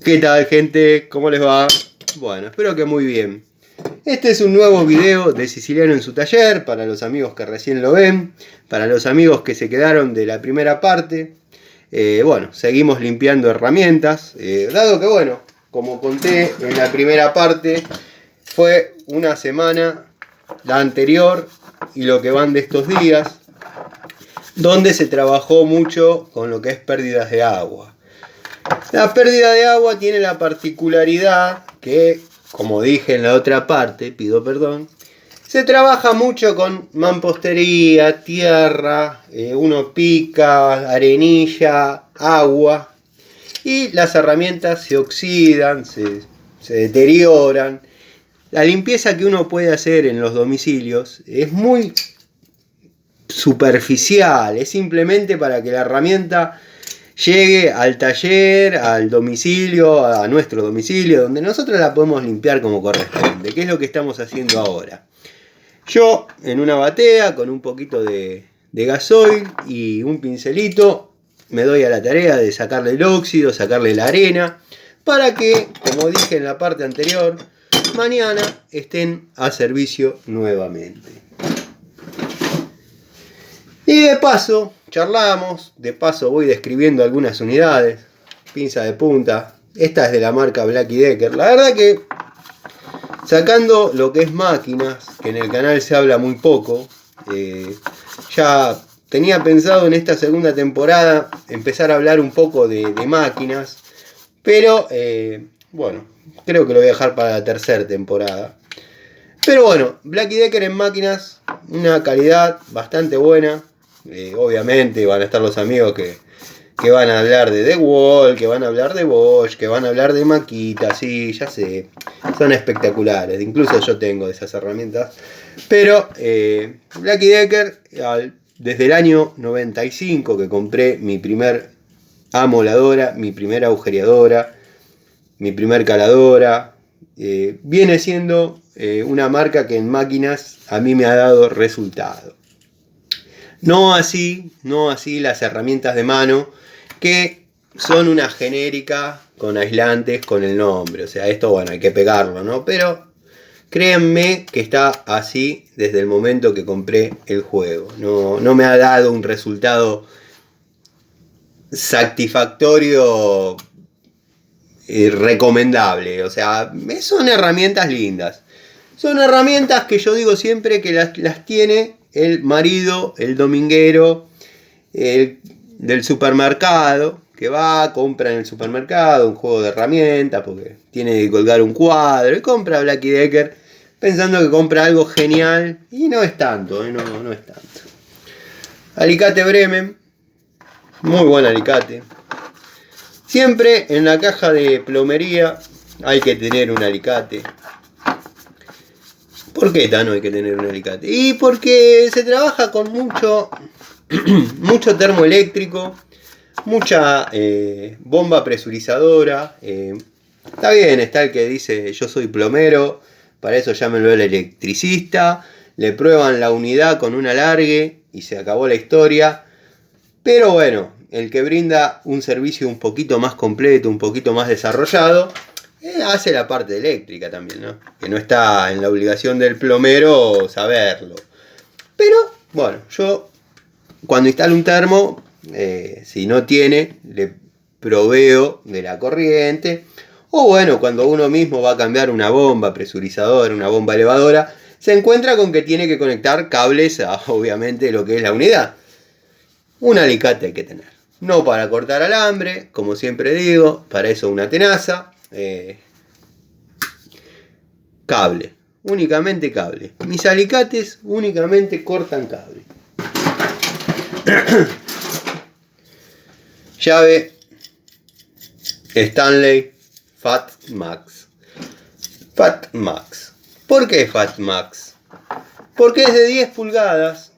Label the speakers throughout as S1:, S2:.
S1: ¿Qué tal, gente? ¿Cómo les va? Bueno, espero que muy bien. Este es un nuevo video de Siciliano en su taller, para los amigos que recién lo ven, para los amigos que se quedaron de la primera parte. Bueno, seguimos limpiando herramientas, dado que, bueno, como conté en la primera parte, fue una semana, la anterior y lo que van de estos días, donde se trabajó mucho con lo que es pérdidas de agua. La pérdida de agua tiene la particularidad que, como dije en la otra parte, pido perdón, se trabaja mucho con mampostería, tierra, uno pica, arenilla, agua, y las herramientas se oxidan, se deterioran. La limpieza que uno puede hacer en los domicilios es muy superficial, es simplemente para que la herramienta llegue al taller, al domicilio, a nuestro domicilio, donde nosotros la podemos limpiar como corresponde, que es lo que estamos haciendo ahora. Yo, en una batea, con un poquito de gasoil y un pincelito, me doy a la tarea de sacarle el óxido, sacarle la arena, para que, como dije en la parte anterior, mañana estén a servicio nuevamente. Y de paso, charlamos, de paso voy describiendo algunas unidades, pinza de punta, esta es de la marca Black & Decker. La verdad que, sacando lo que es máquinas, que en el canal se habla muy poco, ya tenía pensado en esta segunda temporada empezar a hablar un poco de máquinas, pero bueno, creo que lo voy a dejar para la tercera temporada. Pero bueno, Black & Decker en máquinas, una calidad bastante buena. Obviamente van a estar los amigos que van a hablar de DeWalt, que van a hablar de Bosch, que van a hablar de Makita, sí, ya sé, son espectaculares, incluso yo tengo de esas herramientas. Pero Black & Decker, desde el año 95 que compré mi primer amoladora, mi primera agujereadora, mi primer caladora, viene siendo una marca que en máquinas a mí me ha dado resultado. No así las herramientas de mano, que son una genérica con aislantes con el nombre. O sea, esto, bueno, hay que pegarlo, ¿no? Pero créanme que está así desde el momento que compré el juego. No me ha dado un resultado satisfactorio y recomendable. O sea, son herramientas lindas. Son herramientas que yo digo siempre que las tiene el marido, el dominguero, del supermercado, que va, compra en el supermercado un juego de herramientas porque tiene que colgar un cuadro, y compra Black & Decker pensando que compra algo genial, y no es tanto, no es tanto. Alicate Bremen, muy buen alicate. Siempre en la caja de plomería hay que tener un alicate. ¿Por qué no hay que tener un alicate? Y porque se trabaja con mucho termoeléctrico, mucha bomba presurizadora. Está bien, está el que dice yo soy plomero, para eso llámenlo el electricista, le prueban la unidad con un alargue y se acabó la historia. Pero bueno, el que brinda un servicio un poquito más completo, un poquito más desarrollado, hace la parte eléctrica también, ¿no? Que no está en la obligación del plomero saberlo. Pero, bueno, yo cuando instalo un termo, si no tiene, le proveo de la corriente. O bueno, cuando uno mismo va a cambiar una bomba presurizadora, una bomba elevadora, se encuentra con que tiene que conectar cables a, obviamente, lo que es la unidad. Un alicate hay que tener. No para cortar alambre, como siempre digo, para eso una tenaza. Cable, únicamente cable. Mis alicates únicamente cortan cable. Llave Stanley Fat Max. Fat Max. ¿Por qué Fat Max? Porque es de 10 pulgadas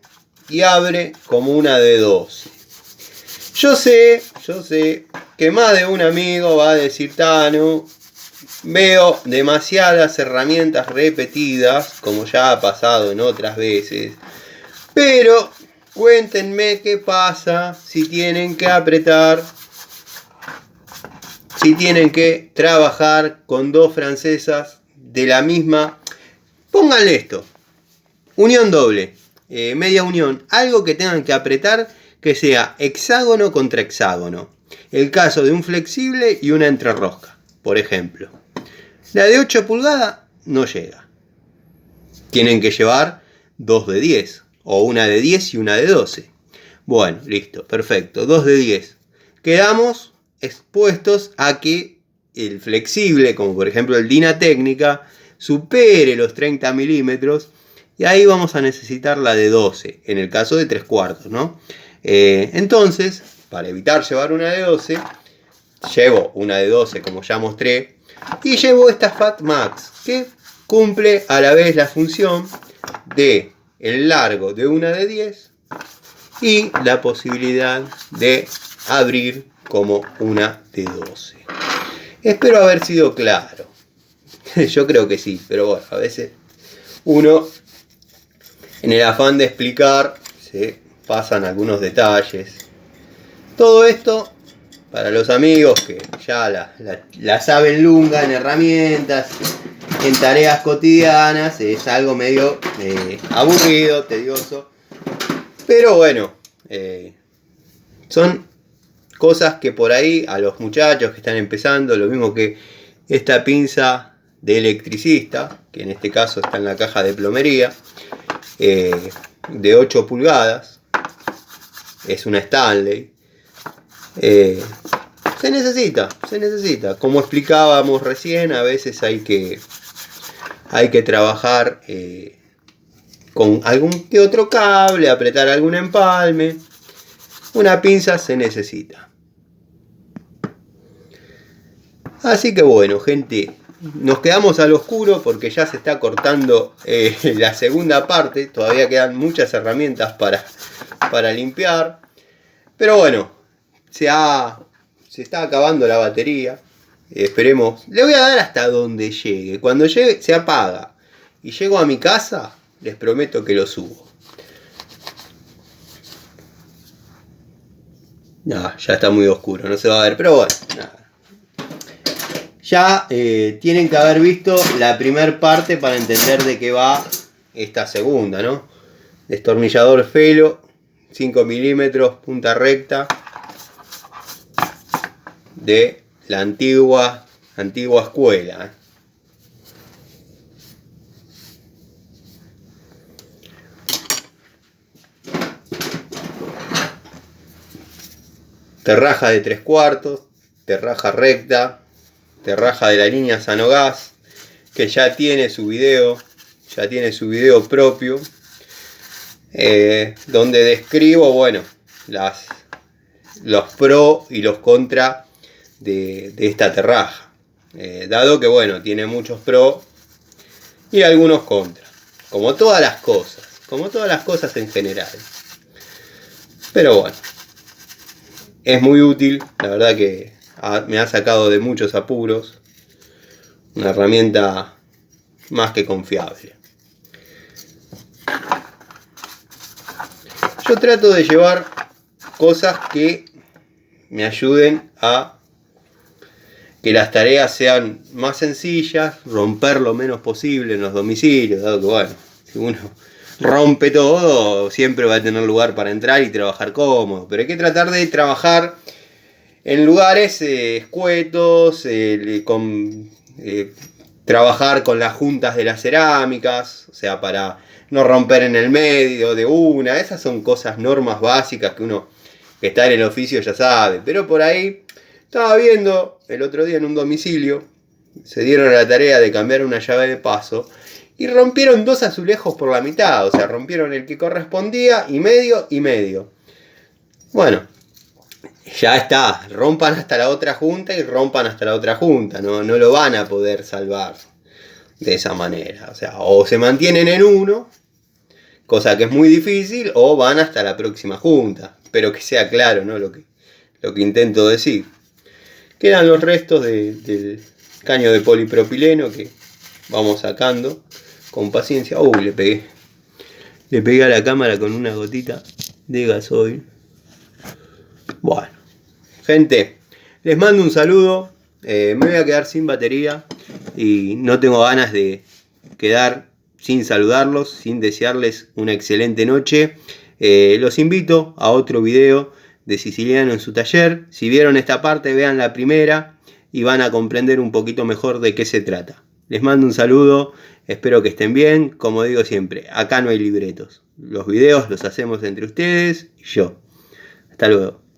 S1: y abre como una de 12. Yo sé que más de un amigo va a decir, Tano, veo demasiadas herramientas repetidas, como ya ha pasado en otras veces, pero cuéntenme qué pasa si tienen que apretar si tienen que trabajar con dos francesas de la misma, pónganle esto, unión doble, media unión, algo que tengan que apretar que sea hexágono contra hexágono. El caso de un flexible y una entrerrosca, por ejemplo. La de 8 pulgadas no llega. Tienen que llevar dos de 10, o una de 10 y una de 12. Bueno, listo, perfecto, dos de 10. Quedamos expuestos a que el flexible, como por ejemplo el Dina Técnica, supere los 30 milímetros, y ahí vamos a necesitar la de 12, en el caso de 3/4, ¿no? Entonces, para evitar llevar una de 12, llevo una de 12 como ya mostré, y llevo esta Fat Max, que cumple a la vez la función de el largo de una de 10 y la posibilidad de abrir como una de 12. Espero haber sido claro. Yo creo que sí, pero bueno, a veces uno, en el afán de explicar, se pasan algunos detalles. Todo esto para los amigos que ya la saben lunga en herramientas, en tareas cotidianas, es algo medio aburrido, tedioso. Pero bueno, son cosas que por ahí a los muchachos que están empezando, lo mismo que esta pinza de electricista, que en este caso está en la caja de plomería, de 8 pulgadas, es una Stanley. Se necesita. Como explicábamos recién, a veces hay que trabajar con algún que otro cable, apretar algún empalme. Una pinza se necesita. Así que bueno, gente, nos quedamos al oscuro porque ya se está cortando la segunda parte. Todavía quedan muchas herramientas para limpiar. Pero bueno, se está acabando la batería. Esperemos. Le voy a dar hasta donde llegue. Cuando llegue, se apaga. Y llego a mi casa, les prometo que lo subo. No, ya está muy oscuro, no se va a ver. Pero bueno, nada. Ya tienen que haber visto la primera parte para entender de qué va esta segunda, ¿no? Destornillador Felo, 5 milímetros, punta recta, de la antigua escuela. Terraja de 3/4, terraja recta, terraja de la línea Sanogas, que ya tiene su video propio, donde describo, bueno, los pros y los contras de esta terraja, dado que bueno, tiene muchos pros y algunos contras, como todas las cosas en general. Pero bueno, es muy útil, la verdad que me ha sacado de muchos apuros, una herramienta más que confiable. Yo trato de llevar cosas que me ayuden a que las tareas sean más sencillas, romper lo menos posible en los domicilios, dado que bueno, si uno rompe todo, siempre va a tener lugar para entrar y trabajar cómodo, pero hay que tratar de trabajar en lugares escuetos, trabajar con las juntas de las cerámicas, o sea, para no romper en el medio de una. Esas son normas básicas que uno que está en el oficio ya sabe. Pero por ahí estaba viendo el otro día en un domicilio, se dieron a la tarea de cambiar una llave de paso y rompieron 2 azulejos por la mitad. O sea, rompieron el que correspondía y medio. Bueno, ya está, rompan hasta la otra junta y rompan hasta la otra junta, no lo van a poder salvar de esa manera. O sea, o se mantienen en uno, cosa que es muy difícil, o van hasta la próxima junta. Pero que sea claro, ¿no? Lo que intento decir. Quedan los restos del caño de polipropileno que vamos sacando con paciencia. Le pegué a la cámara con una gotita de gasoil. Bueno, gente, les mando un saludo. Me voy a quedar sin batería y no tengo ganas de quedar sin saludarlos, sin desearles una excelente noche. Los invito a otro video de Siciliano en su taller. Si vieron esta parte, vean la primera y van a comprender un poquito mejor de qué se trata. Les mando un saludo, espero que estén bien. Como digo siempre, acá no hay libretos. Los videos los hacemos entre ustedes y yo. Hasta luego.